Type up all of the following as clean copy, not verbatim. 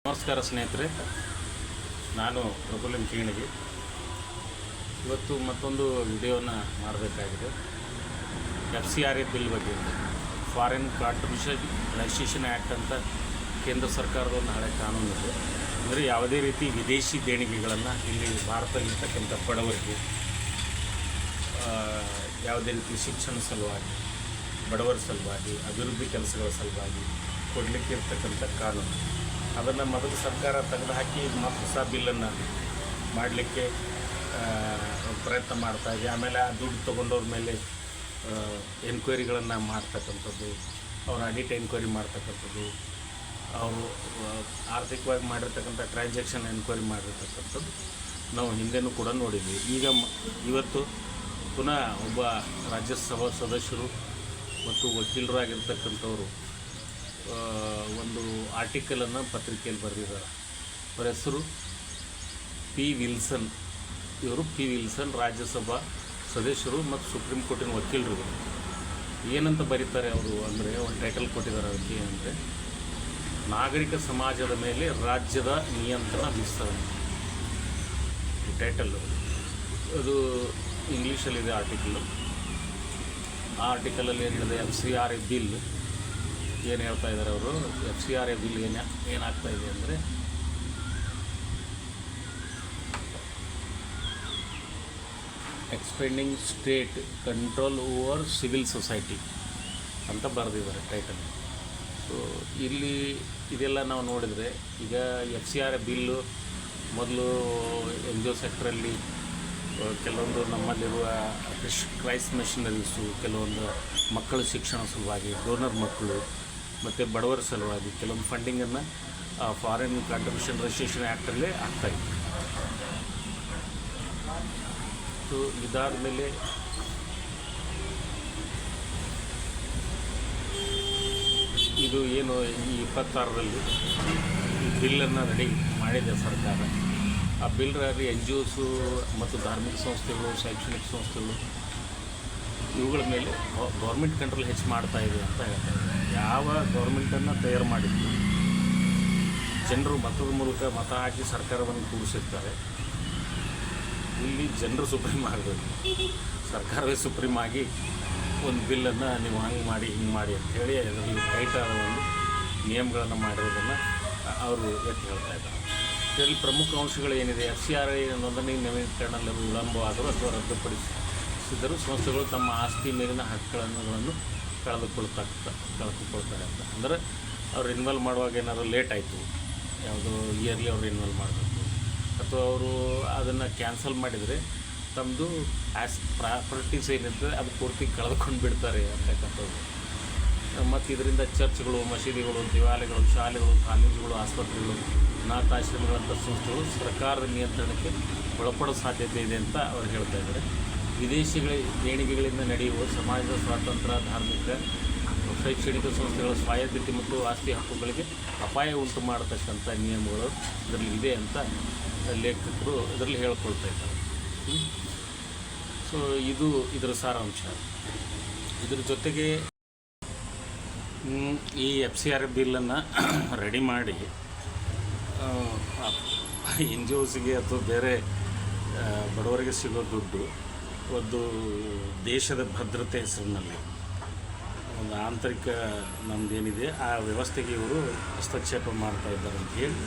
ನಮಸ್ಕಾರ ಸ್ನೇಹಿತರೆ, ನಾನು ಪ್ರಭುಲಿಂ ಕೀಣಗಿ. ಇವತ್ತು ಮತ್ತೊಂದು ವಿಡಿಯೋನ ಮಾಡಬೇಕಾಗಿದೆ. FCRA ಬಿಲ್ ಬಗ್ಗೆ, ಫಾರಿನ್ ಕಾಂಟ್ರಿಬ್ಯೂಷನ್ ರಿಜಿಸ್ಟ್ರೇಷನ್ ಆ್ಯಕ್ಟ್ ಅಂತ ಕೇಂದ್ರ ಸರ್ಕಾರದ ಒಂದು ಹಳೆ ಕಾನೂನು ಇದೆ. ಅಂದರೆ ಯಾವುದೇ ರೀತಿ ವಿದೇಶಿ ದೇಣಿಗೆಗಳನ್ನು ಇಲ್ಲಿ ಭಾರತದಲ್ಲಿರ್ತಕ್ಕಂಥ ಬಡವರಿಗೆ ಯಾವುದೇ ರೀತಿ ಶಿಕ್ಷಣ ಸಲುವಾಗಿ, ಬಡವರ ಸಲುವಾಗಿ, ಅಭಿವೃದ್ಧಿ ಕೆಲಸಗಳ ಸಲುವಾಗಿ ಕೊಡಲಿಕ್ಕೆ ಇರ್ತಕ್ಕಂಥ ಕಾನೂನು. ಅದನ್ನು ಮೊದಲು ಸರ್ಕಾರ ತೆಗೆದುಹಾಕಿ ಮತ್ತು ಹೊಸ ಬಿಲ್ಲನ್ನು ಮಾಡಲಿಕ್ಕೆ ಪ್ರಯತ್ನ ಮಾಡ್ತಾಯಿದೆ. ಆಮೇಲೆ ಆ ದುಡ್ಡು ತೊಗೊಂಡವ್ರ ಮೇಲೆ ಎನ್ಕ್ವೈರಿಗಳನ್ನು ಮಾಡ್ತಕ್ಕಂಥದ್ದು, ಅವ್ರ ಆಡಿಟ್ ಎನ್ಕ್ವೈರಿ ಮಾಡ್ತಕ್ಕಂಥದ್ದು, ಅವರು ಆರ್ಥಿಕವಾಗಿ ಮಾಡಿರ್ತಕ್ಕಂಥ ಟ್ರಾನ್ಸಾಕ್ಷನ್ ಎನ್ಕ್ವೈರಿ ಮಾಡಿರ್ತಕ್ಕಂಥದ್ದು ನಾವು ಹಿಂದೆನೂ ಕೂಡ ನೋಡಿದ್ವಿ. ಇವತ್ತು ಪುನಃ ಒಬ್ಬ ರಾಜ್ಯಸಭಾ ಸದಸ್ಯರು ಮತ್ತು ವಕೀಲರಾಗಿರ್ತಕ್ಕಂಥವರು ಒಂದು ಆರ್ಟಿಕಲನ್ನು ಪತ್ರಿಕೆಯಲ್ಲಿ ಬರೆದಿದ್ದಾರೆ. ಅವರ ಹೆಸರು ಪಿ ವಿಲ್ಸನ್. ಇವರು ಪಿ ವಿಲ್ಸನ್ ರಾಜ್ಯಸಭಾ ಸದಸ್ಯರು ಮತ್ತು ಸುಪ್ರೀಂ ಕೋರ್ಟಿನ ವಕೀಲರು. ಏನಂತ ಬರೀತಾರೆ ಅವರು ಅಂದರೆ, ಒಂದು ಟೈಟಲ್ ಕೊಟ್ಟಿದ್ದಾರೆ ಅದಕ್ಕೆ. ಏನಂದರೆ, ನಾಗರಿಕ ಸಮಾಜದ ಮೇಲೆ ರಾಜ್ಯದ ನಿಯಂತ್ರಣ ವಿಸ್ತರಣೆ. ಈ ಟೈಟಲ್ಲು ಅದು ಇಂಗ್ಲೀಷಲ್ಲಿದೆ ಆರ್ಟಿಕಲ್ಲು. ಆ ಆರ್ಟಿಕಲಲ್ಲಿ ಏನಿದೆ, FCRA ಬಿಲ್ ಏನು ಹೇಳ್ತಾ ಇದ್ದಾರೆ ಅವರು. FCRA ಬಿಲ್ ಏನಾಗ್ತಾ ಇದೆ ಅಂದರೆ, expending state control over civil society ಅಂತ ಬರೆದಿದ್ದಾರೆ ಟೈಟಲ್. ಸೊ ಇಲ್ಲಿ ಇದೆಲ್ಲ ನಾವು ನೋಡಿದರೆ, ಈಗ FCRA ಬಿಲ್ಲು ಮೊದಲು NGO ಸೆಕ್ಟ್ರಲ್ಲಿ ಕೆಲವೊಂದು ನಮ್ಮಲ್ಲಿರುವ ಕ್ರೈಸ್ಟ್ ಮಿಷನರೀಸು, ಕೆಲವೊಂದು ಮಕ್ಕಳ ಶಿಕ್ಷಣ ಸಲುವಾಗಿ, ಡೋನರ್ ಮಕ್ಕಳು ಮತ್ತು ಬಡವರ ಸಲುವಾಗಿ ಕೆಲವೊಂದು ಫಂಡಿಂಗನ್ನು ಫಾರಿನ್ ಕಾಂಟ್ರಿಬ್ಯೂಷನ್ ರಿಜಿಸ್ಟ್ರೇಷನ್ ಆ್ಯಕ್ಟಲ್ಲೇ ಆಗ್ತಾಯಿತ್ತು. ಸೊ ಇದಾದ ಮೇಲೆ ಇದು ಏನು ಈ 26ರಲ್ಲಿ ಈ ಬಿಲ್ಲನ್ನು ರೆಡಿ ಮಾಡಿದೆ ಸರ್ಕಾರ. ಆ ಬಿಲ್ನಲ್ಲಿ NGOಸು ಮತ್ತು ಧಾರ್ಮಿಕ ಸಂಸ್ಥೆಗಳು, ಶೈಕ್ಷಣಿಕ ಸಂಸ್ಥೆಗಳು, ಇವುಗಳ ಮೇಲೆ ಗೌರ್ಮೆಂಟ್ ಕಂಟ್ರೋಲ್ ಹೆಚ್ಚು ಮಾಡ್ತಾ ಇದೆ ಅಂತ ಹೇಳ್ತಾರೆ. ಯಾವ ಗೌರ್ಮೆಂಟನ್ನು ತಯಾರು ಮಾಡಿದ್ದು ಜನರು ಮತದ ಮೂಲಕ ಮತ ಹಾಕಿ ಸರ್ಕಾರವನ್ನು ಕೂಡಿಸಿರ್ತಾರೆ. ಇಲ್ಲಿ ಜನರು ಸುಪ್ರೀಂ ಆಗಬೇಕು, ಸರ್ಕಾರವೇ ಸುಪ್ರೀಂ ಆಗಿ ಒಂದು ಬಿಲ್ಲನ್ನು ನೀವು ಹಂಗೆ ಮಾಡಿ ಹಿಂಗೆ ಮಾಡಿ ಅಂಥೇಳಿ ಅದರಲ್ಲಿ ಟೈಟಾದ ಒಂದು ನಿಯಮಗಳನ್ನು ಮಾಡಿರೋದನ್ನು ಅವರು ಎತ್ತಿ ಹೇಳ್ತಾ ಇದ್ದಾರೆ. ಇದರಲ್ಲಿ ಪ್ರಮುಖ ಅಂಶಗಳು ಏನಿದೆ, FCRA ನೋಂದಣಿ ನವೀಕರಣದಲ್ಲಿ ವಿಳಂಬವಾದರೂ ಅಥವಾ ರದ್ದುಪಡಿಸಿದರೂ ಸಂಸ್ಥೆಗಳು ತಮ್ಮ ಆಸ್ತಿ ಮೇಲಿನ ಹಕ್ಕುಗಳನ್ನು ಕಳೆದುಕೊಳ್ತಾರೆ ಅಂತ. ಅಂದರೆ ಅವ್ರು ಇನ್ವಾಲ್ವ್ ಮಾಡುವಾಗ ಏನಾದ್ರು ಲೇಟ್ ಆಯಿತು, ಯಾವುದೋ ಇಯರ್ಲಿ ಅವರು ಇನ್ವಾಲ್ವ್ ಮಾಡಬೇಕು, ಅಥವಾ ಅವರು ಅದನ್ನು ಕ್ಯಾನ್ಸಲ್ ಮಾಡಿದರೆ ತಮ್ಮದು ಪ್ರಾಪರ್ಟೀಸ್ ಏನಿರ್ತದೆ ಅದು ಪೂರ್ತಿ ಕಳೆದುಕೊಂಡು ಬಿಡ್ತಾರೆ ಅಂತಕ್ಕಂಥದ್ದು. ಮತ್ತು ಇದರಿಂದ ಚರ್ಚ್ಗಳು, ಮಸೀದಿಗಳು, ದೇವಾಲಯಗಳು, ಶಾಲೆಗಳು, ಕಾಲೇಜುಗಳು, ಆಸ್ಪತ್ರೆಗಳು, ಅನಾಥಾಶ್ರಮಗಳಂಥ ಸಂಸ್ಥೆಗಳು ಸರ್ಕಾರದ ನಿಯಂತ್ರಣಕ್ಕೆ ಒಳಪಡೋ ಸಾಧ್ಯತೆ ಇದೆ ಅಂತ ಅವರು ಹೇಳ್ತಾ ಇದ್ದಾರೆ. ವಿದೇಶಿಗಳ ದೇಣಿಗೆಗಳಿಂದ ನಡೆಯುವ ಸಮಾಜದ ಸ್ವಾತಂತ್ರ್ಯ, ಧಾರ್ಮಿಕ, ಶೈಕ್ಷಣಿಕ ಸಂಸ್ಥೆಗಳ ಸ್ವಾಯತ್ತತೆ ಮತ್ತು ಆಸ್ತಿ ಹಕ್ಕುಗಳಿಗೆ ಅಪಾಯ ಉಂಟು ಮಾಡತಕ್ಕಂಥ ನಿಯಮಗಳು ಇದರಲ್ಲಿ ಇದೆ ಅಂತ ಲೇಖಕರು ಇದರಲ್ಲಿ ಹೇಳ್ಕೊಳ್ತಾ ಇದ್ದಾರೆ. ಸೊ ಇದು ಇದರ ಸಾರಾಂಶ. ಇದರ ಜೊತೆಗೆ ಈ FCRA ಬಿಲ್ಲನ್ನು ರೆಡಿ ಮಾಡಿ NGOಸಿಗೆ ಅಥವಾ ಬೇರೆ ಬಡವರಿಗೆ ಸಿಗೋ ದುಡ್ಡು ಒಂದು ದೇಶದ ಭದ್ರತೆ ಹೆಸರಿನಲ್ಲಿ ಒಂದು ಆಂತರಿಕ ನಮ್ಮದೇನಿದೆ ಆ ವ್ಯವಸ್ಥೆಗೆ ಇವರು ಹಸ್ತಕ್ಷೇಪ ಮಾಡ್ತಾ ಇದ್ದಾರೆ ಅಂತ ಹೇಳಿ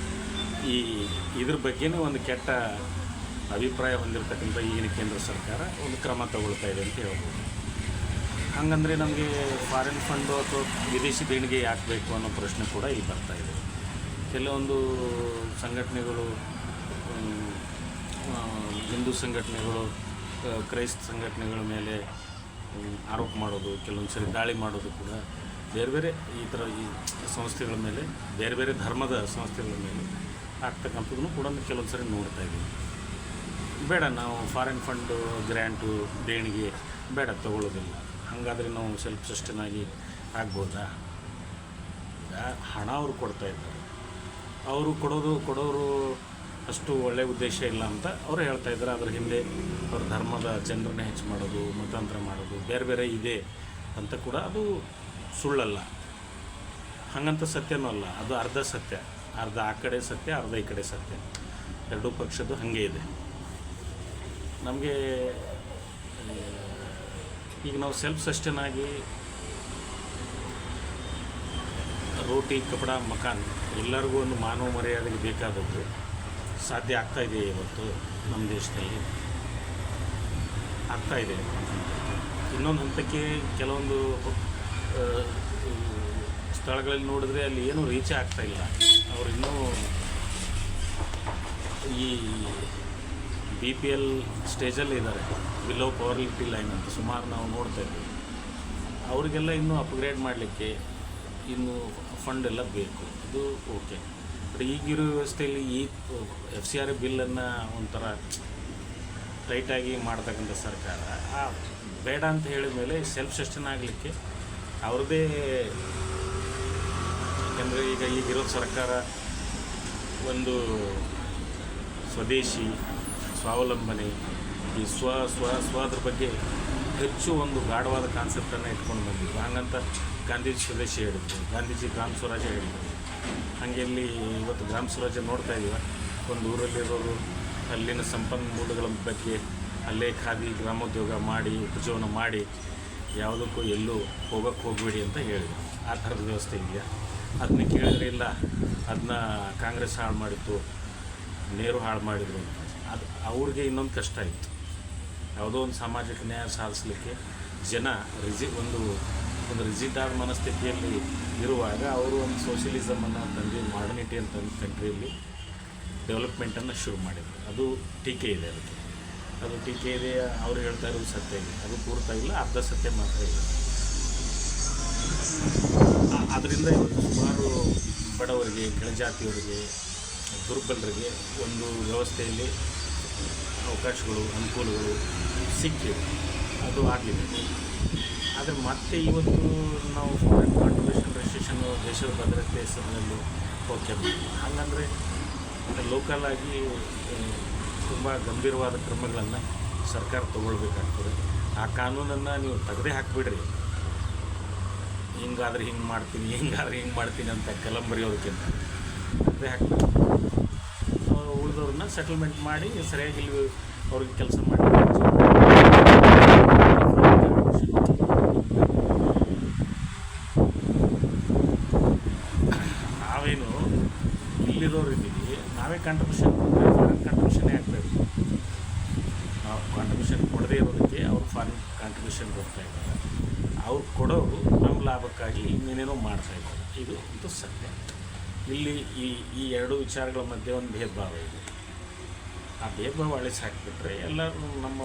ಇದ್ರ ಬಗ್ಗೆನೇ ಒಂದು ಕೆಟ್ಟ ಅಭಿಪ್ರಾಯ ಹೊಂದಿರತಕ್ಕಂಥ ಈಗಿನ ಕೇಂದ್ರ ಸರ್ಕಾರ ಒಂದು ಕ್ರಮ ತಗೊಳ್ತಾ ಇದೆ ಅಂತ ಹೇಳ್ಬೋದು. ಹಾಗಂದರೆ ನಮಗೆ ಫಾರಿನ್ ಫಂಡು ಅಥವಾ ವಿದೇಶಿ ದೇಣಿಗೆ ಯಾಕೆ ಬೇಕು ಅನ್ನೋ ಪ್ರಶ್ನೆ ಕೂಡ ಇಲ್ಲಿ ಬರ್ತಾಯಿದೆ. ಕೆಲವೊಂದು ಸಂಘಟನೆಗಳು, ಹಿಂದೂ ಸಂಘಟನೆಗಳು ಕ್ರೈಸ್ತ ಸಂಘಟನೆಗಳ ಮೇಲೆ ಆರೋಪ ಮಾಡೋದು, ಕೆಲವೊಂದು ಸರಿ ದಾಳಿ ಮಾಡೋದು ಕೂಡ ಬೇರೆ ಬೇರೆ ಈ ಥರ ಈ ಸಂಸ್ಥೆಗಳ ಮೇಲೆ, ಬೇರೆ ಬೇರೆ ಧರ್ಮದ ಸಂಸ್ಥೆಗಳ ಮೇಲೆ ಆಗ್ತಕ್ಕಂಥದ್ದನ್ನು ಕೂಡ ಕೆಲವೊಂದು ಸರಿ ನೋಡ್ತಾ ಇದ್ದೀವಿ. ಬೇಡ, ನಾವು ಫಾರಿನ್ ಫಂಡು, ಗ್ರ್ಯಾಂಟು, ದೇಣಿಗೆ ಬೇಡ, ತಗೊಳ್ಳೋದಿಲ್ಲ. ಹಾಗಾದರೆ ನಾವು ಸೆಲ್ಫ್ ಸಸ್ಟೈನ್ ಆಗಿ ಆಗ್ಬೋದಾ? ಹಣ ಅವರು ಕೊಡ್ತಾಯಿದ್ದಾರೆ, ಅವರು ಕೊಡೋರು ಅಷ್ಟು ಒಳ್ಳೆಯ ಉದ್ದೇಶ ಇಲ್ಲ ಅಂತ ಅವರು ಹೇಳ್ತಾ ಇದ್ದಾರೆ. ಅದರ ಹಿಂದೆ ಅವ್ರ ಧರ್ಮದ ಜನರನ್ನೇ ಹೆಚ್ಚು ಮಾಡೋದು, ಮತಾಂತರ ಮಾಡೋದು ಬೇರೆ ಬೇರೆ ಇದೆ ಅಂತ ಕೂಡ ಅದು ಸುಳ್ಳಲ್ಲ. ಹಾಗಂತ ಸತ್ಯನೂ ಅಲ್ಲ, ಅದು ಅರ್ಧ ಸತ್ಯ. ಅರ್ಧ ಆ ಕಡೆ ಸತ್ಯ, ಅರ್ಧ ಈ ಕಡೆ ಸತ್ಯ. ಎರಡೂ ಪಕ್ಷದ್ದು ಹಾಗೆ ಇದೆ. ನಮಗೆ ಈಗ ನಾವು ಸೆಲ್ಫ್ ಸಸ್ಟೇನ್ ಆಗಿ ರೋಟಿ ಕಪಡ ಮಕಾನ್ ಎಲ್ಲರಿಗೂ ಒಂದು ಮಾನವ ಮರ್ಯಾದೆಗೆ ಬೇಕಾದದ್ದು ಸಾಧ್ಯ ಆಗ್ತಾಯಿದೆ ಇವತ್ತು ನಮ್ಮ ದೇಶದಲ್ಲಿ ಆಗ್ತಾಯಿದೆ. ಇನ್ನೊಂದು ಹಂತಕ್ಕೆ ಕೆಲವೊಂದು ಸ್ಥಳಗಳಲ್ಲಿ ನೋಡಿದ್ರೆ ಅಲ್ಲಿ ಏನೂ ರೀಚೇ ಆಗ್ತಾಯಿಲ್ಲ. ಅವರು ಇನ್ನೂ ಈ BPL ಸ್ಟೇಜಲ್ಲಿ ಇದ್ದಾರೆ, ಬಿಲೋ ಪವರ್ಲಿಟಿ ಲೈನ್ ಅಂತ ಸುಮಾರು ನಾವು ನೋಡ್ತಾ ಇದ್ದೀವಿ. ಅವರಿಗೆಲ್ಲ ಇನ್ನೂ ಅಪ್ಗ್ರೇಡ್ ಮಾಡಲಿಕ್ಕೆ ಇನ್ನೂ ಫಂಡ್ ಎಲ್ಲ ಬೇಕು, ಅದು ಓಕೆ. ಬಟ್ ಈಗಿರೋ ವ್ಯವಸ್ಥೆಯಲ್ಲಿ ಈ FCRA ಬಿಲ್ಲನ್ನು ಒಂಥರ ಟೈಟಾಗಿ ಮಾಡ್ತಕ್ಕಂಥ ಸರ್ಕಾರ ಬೇಡ ಅಂತ ಹೇಳಿದ ಮೇಲೆ ಸೆಲ್ಫ್ ಸಸ್ಟೇನ್ ಆಗಲಿಕ್ಕೆ ಅವ್ರದ್ದೇ, ಯಾಕೆಂದರೆ ಈಗಿರೋ ಸರ್ಕಾರ ಒಂದು ಸ್ವದೇಶಿ ಸ್ವಾವಲಂಬನೆ ಈ ಸ್ವದ್ರ ಬಗ್ಗೆ ಹೆಚ್ಚು ಒಂದು ಗಾಢವಾದ ಕಾನ್ಸೆಪ್ಟನ್ನು ಇಟ್ಕೊಂಡು ಬಂದಿದ್ದು. ಹಂಗಂತ ಗಾಂಧೀಜಿ ಸ್ವದೇಶಿ ಹೇಳಿದ್ರು, ಗಾಂಧೀಜಿ ಗ್ರಾಮ ಸ್ವರಾಜ್ಯ ಹೇಳಿದ್ರು. ಹಾಗೆ ಇಲ್ಲಿ ಇವತ್ತು ಗ್ರಾಮ ಸ್ವರಾಜ್ಯ ನೋಡ್ತಾ ಇದ್ದೀವಿ. ಒಂದು ಊರಲ್ಲಿರೋರು ಅಲ್ಲಿನ ಸಂಪನ್ಮೂಲಗಳ ಬಗ್ಗೆ ಅಲ್ಲೇ ಖಾದಿ ಗ್ರಾಮೋದ್ಯೋಗ ಮಾಡಿ ಉಪಜೀವನ ಮಾಡಿ ಯಾವುದಕ್ಕೂ ಎಲ್ಲೂ ಹೋಗೋಕ್ಕೆ ಹೋಗಬೇಡಿ ಅಂತ ಹೇಳಿದ್ರು. ಆ ಥರದ ವ್ಯವಸ್ಥೆ ಇದೆಯಾ? ಅದನ್ನ ಕೇಳಿದ್ರೆ ಇಲ್ಲ, ಅದನ್ನ ಕಾಂಗ್ರೆಸ್ ಹಾಳು ಮಾಡಿತ್ತು, ನೆಹರು ಹಾಳು ಮಾಡಿದರು ಅಂತ. ಅದು ಅವ್ರಿಗೆ ಇನ್ನೊಂದು ಕಷ್ಟ ಇತ್ತು. ಯಾವುದೋ ಒಂದು ಸಾಮಾಜಿಕ ನ್ಯಾಯ ಸಾಧಿಸಲಿಕ್ಕೆ ಜನ ಒಂದು ರಿಜಿಡ್ ಆದ ಮನಸ್ಥಿತಿಯಲ್ಲಿ ಇರುವಾಗ ಅವರು ಒಂದು ಸೋಷಿಯಲಿಸಮನ್ನು ತಂದು ಮಾಡರ್ನಿಟಿ ಅಂತ ಕಂಟ್ರಿಯಲ್ಲಿ ಡೆವಲಪ್ಮೆಂಟನ್ನು ಶುರು ಮಾಡಿದರು. ಅದು ಟೀಕೆ ಇದೆ, ಅದು ಟೀಕೆ ಇದೆ. ಅವರು ಹೇಳ್ತಾ ಇರೋದು ಸತ್ಯ ಇದೆ, ಅದು ಪೂರ್ತ ಇಲ್ಲ, ಅರ್ಧ ಸತ್ಯ ಮಾತ್ರ ಇಲ್ಲ. ಅದರಿಂದ ಇವತ್ತು ಸುಮಾರು ಬಡವರಿಗೆ, ಕೆಳಜಾತಿಯವರಿಗೆ, ದುರ್ಬಲರಿಗೆ ಒಂದು ವ್ಯವಸ್ಥೆಯಲ್ಲಿ ಅವಕಾಶಗಳು, ಅನುಕೂಲಗಳು ಸಿಕ್ಕಿವೆ, ಅದು ಆಗಿದೆ. ಆದರೆ ಮತ್ತೆ ಇವತ್ತು ನಾವು ಫಾರಿನ್ ಕಾಂಟ್ರಿಬ್ಯೂಷನ್ ರೆಸ್ಟ್ರಿಕ್ಷನ್ನು ದೇಶದ ಭದ್ರತೆ ಹೆಸರಿನಲ್ಲಿ ಓಕೆ ಹಾಗಂದರೆ ಲೋಕಲ್ ಆಗಿ ತುಂಬ ಗಂಭೀರವಾದ ಕ್ರಮಗಳನ್ನು ಸರ್ಕಾರ ತಗೊಳ್ಬೇಕಾಗ್ತದೆ. ಆ ಕಾನೂನನ್ನು ನೀವು ತೆಗೆದೇ ಹಾಕಿಬಿಡ್ರಿ. ಹಿಂಗಾದ್ರೆ ಹಿಂಗೆ ಮಾಡ್ತೀನಿ, ಹಿಂಗಾದ್ರೆ ಹಿಂಗೆ ಮಾಡ್ತೀನಿ ಅಂತ ಕಲಂ ಬರೆಯೋದಕ್ಕಿಂತ ತೆಗೆದೇ ಹಾಕ್ಬೇಕು. ಉಳಿದವ್ರನ್ನ ಸೆಟಲ್ಮೆಂಟ್ ಮಾಡಿ ಸರಿಯಾಗಿ ಇಲ್ಲಿ ಅವ್ರಿಗೆ ಕೆಲಸ ಮಾಡಿ. ನಾವೇನು ಇಲ್ಲಿರೋರು ಇದ್ದೀವಿ, ನಾವೇ ಕಾಂಟ್ರಿಬ್ಯೂಷನ್ ಫಾರಿನ್ ಕಾಂಟ್ರಿಬ್ಯೂಷನ್ನೇ ಹಾಕಬೇಕು. ನಾವು ಕಾಂಟ್ರಿಬ್ಯೂಷನ್ ಕೊಡದೇ ಇರೋದಕ್ಕೆ ಅವ್ರು ಫಾರಿನ್ ಕಾಂಟ್ರಿಬ್ಯೂಷನ್ ಕೊಡ್ತಾ ಇದ್ದಾರೆ. ಅವ್ರು ಕೊಡೋರು ನಮ್ಮ ಲಾಭಕ್ಕಾಗಿ ಇನ್ನೇನೇನೋ ಮಾಡ್ತಾಯಿದ್ದಾರೆ. ಇದು ಸತ್ಯ. ಇಲ್ಲಿ ಈ ಎರಡು ವಿಚಾರಗಳ ಮಧ್ಯೆ ಒಂದು ಭೇದ ಭಾವ ಇದೆ. ಆ ಭೇದ ಭಾವ ಅಳಿಸಿ ಹಾಕಿಬಿಟ್ರೆ ಎಲ್ಲರೂ ನಮ್ಮ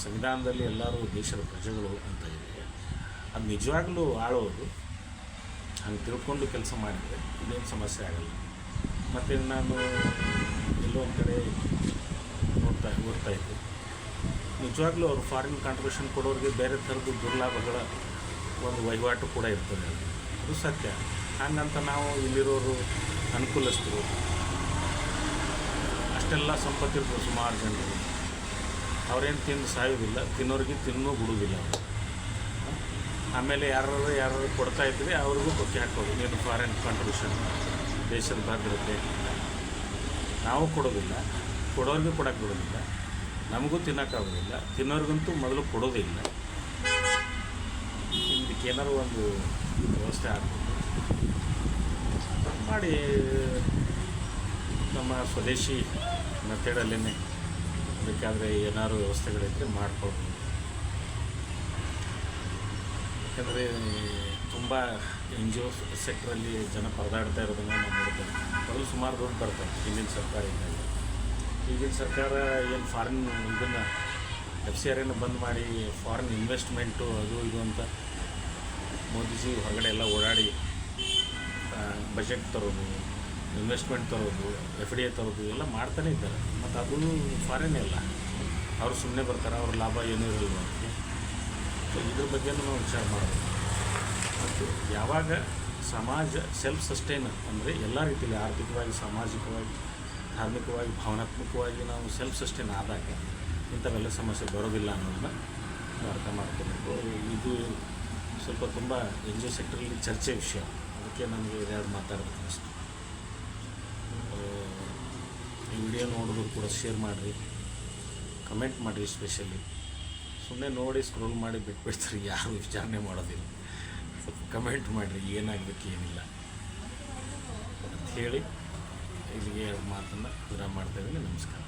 ಸಂವಿಧಾನದಲ್ಲಿ ಎಲ್ಲರೂ ದೇಶದ ಪ್ರಜೆಗಳು ಅಂತ ಇದೆ. ಅದು ನಿಜವಾಗ್ಲೂ ಆಳೋರು ಹಂಗೆ ತಿಳ್ಕೊಂಡು ಕೆಲಸ ಮಾಡಿದರೆ ಇದೇನು ಸಮಸ್ಯೆ ಆಗಲ್ಲ. ಮತ್ತು ನಾನು ಎಲ್ಲೋ ಒಂದು ಕಡೆ ಓದ್ತಾ ಇದ್ದೆ, ನಿಜವಾಗ್ಲೂ ಅವರು ಫಾರಿನ್ ಕಾಂಟ್ರಿಬ್ಯೂಷನ್ ಕೊಡೋರಿಗೆ ಬೇರೆ ಥರದ್ದು ದುರ್ಲಾಭಗಳ ಒಂದು ವಹಿವಾಟು ಕೂಡ ಇರ್ತದೆ. ಅದು ಸತ್ಯ. ಹಂಗಂತ ನಾವು ಇಲ್ಲಿರೋರು ಅನುಕೂಲಸ್ಥರು ಅಷ್ಟೆಲ್ಲ ಸಂಪತ್ತಿರ್ಬೋದು ಸುಮಾರು ಜನರು, ಅವರೇನು ತಿಂದು ಸಾಯೋದಿಲ್ಲ, ತಿನ್ನೋರಿಗೆ ತಿನ್ನೂ ಬಿಡುವುದಿಲ್ಲ ಅವರು. ಆಮೇಲೆ ಯಾರು ಕೊಡ್ತಾ ಇದ್ದರೆ ಅವ್ರಿಗೂ ಕೊಕ್ಕೆ ಹಾಕೋದು, ನೀನು ಫಾರಿನ್ ಕಾಂಟ್ರಿಬ್ಯೂಷನ್ ದೇಶದ ಭದ್ರತೆ. ನಾವು ಕೊಡೋದಿಲ್ಲ, ಕೊಡೋರಿಗೂ ಕೊಡೋಕ್ಕೆ ಬಿಡೋದಿಲ್ಲ, ನಮಗೂ ತಿನ್ನೋಕ್ಕಾಗೋದಿಲ್ಲ, ತಿನ್ನೋರಿಗಂತೂ ಮೊದಲು ಕೊಡೋದಿಲ್ಲ. ಇದಕ್ಕೇನಾದ್ರು ಒಂದು ವ್ಯವಸ್ಥೆ ಆಗ್ಬೋದು ಮಾಡಿ. ನಮ್ಮ ಸ್ವದೇಶಿ ಮೆಥಡಲ್ಲೇ ಬೇಕಾದರೆ ಏನಾದ್ರು ವ್ಯವಸ್ಥೆಗಳಿದ್ದರೆ ಮಾಡ್ಕೊಳ್ಬೋದು. ಯಾಕಂದರೆ ತುಂಬ NGO ಸೆಕ್ಟ್ರಲ್ಲಿ ಜನ ಪರದಾಡ್ತಾ ಇರೋದನ್ನು ನಾವು ನೋಡ್ತೇವೆ. ಮೊದಲು ಸುಮಾರು ದುಡ್ಡು ಬರ್ತಾರೆ ಹಿಂದಿನ ಸರ್ಕಾರ ಇದ್ದಾಗ. ಈಗಿನ ಸರ್ಕಾರ ಏನು ಫಾರಿನ್ ಇದನ್ನು FCRAನ ಬಂದ್ ಮಾಡಿ ಫಾರಿನ್ ಇನ್ವೆಸ್ಟ್ಮೆಂಟು ಅದು ಇದು ಅಂತ ಮೋದಿಜಿ ಹೊರಗಡೆ ಎಲ್ಲ ಓಡಾಡಿ ಬಜೆಟ್ ತರೋದು, ಇನ್ವೆಸ್ಟ್ಮೆಂಟ್ ತರೋದು, FDI ತರೋದು ಎಲ್ಲ ಮಾಡ್ತಾನೆ ಇದ್ದಾರೆ. ಮತ್ತು ಅದು ಫಾರಿನ್ ಅಲ್ಲ, ಅವರು ಸುಮ್ಮನೆ ಬರ್ತಾರೆ, ಅವ್ರ ಲಾಭ ಏನೂ ಇರಲ್ಲ ಅವ್ರಿಗೆ. ಸೊ ಇದ್ರ ಬಗ್ಗೆನೂ ನಾವು ವಿಚಾರ ಮಾಡಬೇಕು. ಮತ್ತು ಯಾವಾಗ ಸಮಾಜ ಸೆಲ್ಫ್ ಸಸ್ಟೈನ್ ಅಂದರೆ ಎಲ್ಲ ರೀತಿಯಲ್ಲಿ ಆರ್ಥಿಕವಾಗಿ, ಸಾಮಾಜಿಕವಾಗಿ, ಧಾರ್ಮಿಕವಾಗಿ, ಭಾವನಾತ್ಮಕವಾಗಿ ನಾವು ಸೆಲ್ಫ್ ಸಸ್ಟೈನ್ ಆದಾಗ ಇಂಥವೆಲ್ಲ ಸಮಸ್ಯೆ ಬರೋದಿಲ್ಲ ಅನ್ನೋದನ್ನ ಅರ್ಥ ಮಾಡ್ಕೋಬೇಕು. ಇದು ಸ್ವಲ್ಪ ತುಂಬ NGO ಸೆಕ್ಟರಲ್ಲಿ ಚರ್ಚೆ ವಿಷಯ, ಅದಕ್ಕೆ ನಮಗೆ ಎರಡು ಮಾತಾಡಬೇಕು ಅನಿಸ್ತು. ವಿಡಿಯೋ ನೋಡಿದ್ರು ಕೂಡ ಶೇರ್ ಮಾಡಿರಿ, ಕಮೆಂಟ್ ಮಾಡಿರಿ. ಸ್ಪೆಷಲಿ ಸುಮ್ಮನೆ ನೋಡಿ ಸ್ಕ್ರೋಲ್ ಮಾಡಿ ಬಿಟ್ಬಿಡ್ತಾರೆ, ಯಾರು ವಿಚಾರಣೆ ಮಾಡೋದಿಲ್ಲ. ಸ್ವಲ್ಪ ಕಮೆಂಟ್ ಮಾಡಿರಿ ಏನಾಗಬೇಕು ಏನಿಲ್ಲ ಅಂತ ಹೇಳಿ ಇಲ್ಲಿಗೆ ಮಾತನ್ನು ವಿರಾಮ ಮಾಡ್ತಾಯಿದ್ದೀನಿ. ನಮಸ್ಕಾರ.